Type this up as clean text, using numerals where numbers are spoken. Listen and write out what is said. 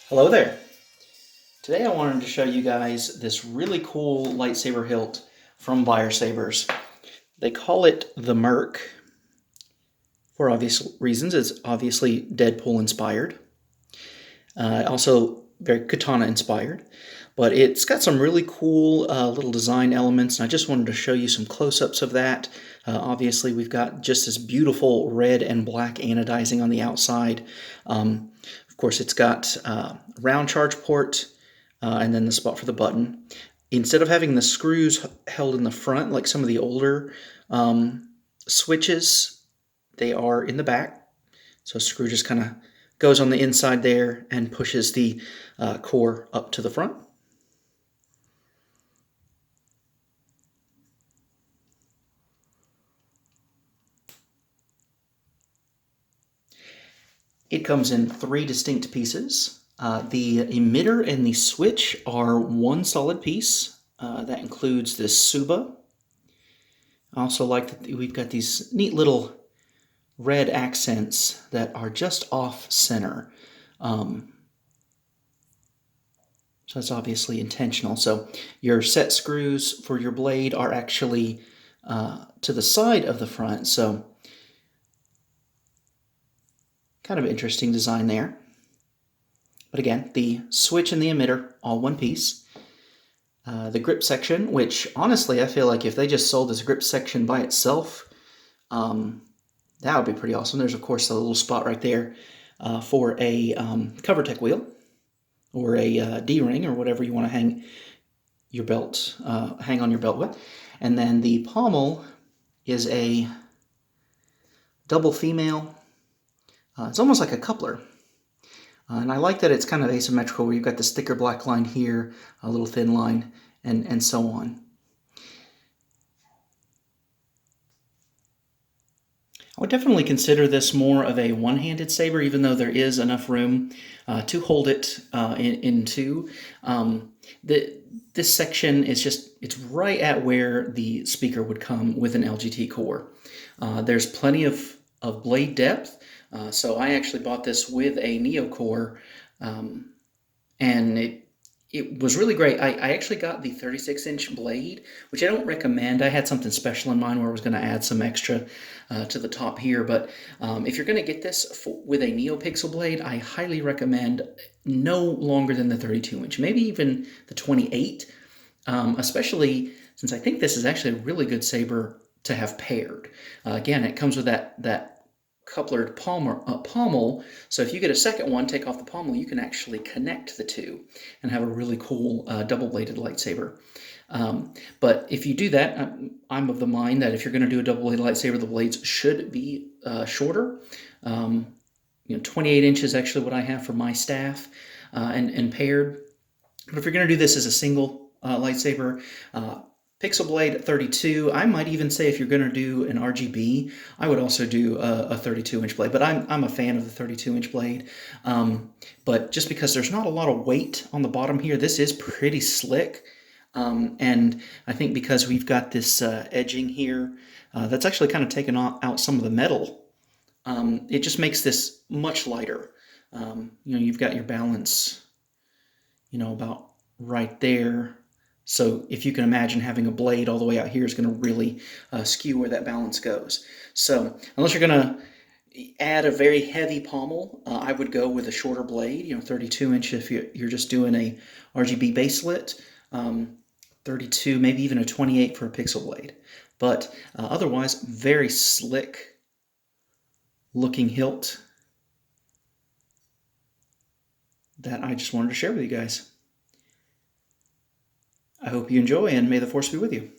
Hello there. Today I wanted to show you guys this really cool lightsaber hilt from Vire Sabers. They call it the Merc for obvious reasons. It's obviously Deadpool inspired. Also very katana inspired. But it's got some really cool little design elements, and I just wanted to show you some close-ups of that. Obviously, we've got just this beautiful red and black anodizing on the outside. Of course, it's got round charge port and then the spot for the button. Instead of having the screws held in the front like some of the older switches, they are in the back. So a screw just kind of goes on the inside there and pushes the core up to the front. It comes in 3 distinct pieces. The emitter and the switch are one solid piece. That includes this Suba. I also like that we've got these neat little red accents that are just off center. So that's obviously intentional. So your set screws for your blade are actually to the side of the front. So kind of interesting design there. But again, the switch and the emitter, all one piece. The grip section, which honestly I feel like if they just sold this grip section by itself, that would be pretty awesome. There's of course a little spot right there for a CoverTech wheel or a D-ring or whatever you want to hang your belt, hang on your belt with. And then the pommel is a double female. It's almost like a coupler. And I like that it's kind of asymmetrical, where you've got this thicker black line here, a little thin line, and so on. I would definitely consider this more of a one-handed saber, even though there is enough room to hold it in two. This section is it's right at where the speaker would come with an LGT core. There's plenty of blade depth. So I actually bought this with a Neo core, and it was really great. I actually got the 36-inch blade, which I don't recommend. I had something special in mind where I was going to add some extra to the top here. But if you're going to get this with a NeoPixel blade, I highly recommend no longer than the 32-inch, maybe even the 28, especially since I think this is actually a really good saber to have paired. Again, it comes with that couplered pommel, so if you get a second one, take off the pommel, you can actually connect the two and have a really cool double-bladed lightsaber. But if you do that, I'm of the mind that if you're going to do a double-bladed lightsaber, the blades should be shorter. 28 inches is actually what I have for my staff and paired. But if you're going to do this as a single lightsaber, Pixel Blade 32. I might even say if you're going to do an RGB, I would also do a 32-inch blade. But I'm a fan of the 32-inch blade. But just because there's not a lot of weight on the bottom here, this is pretty slick. And I think because we've got this edging here, that's actually kind of taken out some of the metal. It just makes this much lighter. You've got your balance, about right there. So if you can imagine having a blade all the way out here is going to really skew where that balance goes. So unless you're going to add a very heavy pommel, I would go with a shorter blade, 32-inch if you're just doing a RGB baselit, 32, maybe even a 28 for a pixel blade. But otherwise, very slick looking hilt that I just wanted to share with you guys. I hope you enjoy, and may the Force be with you.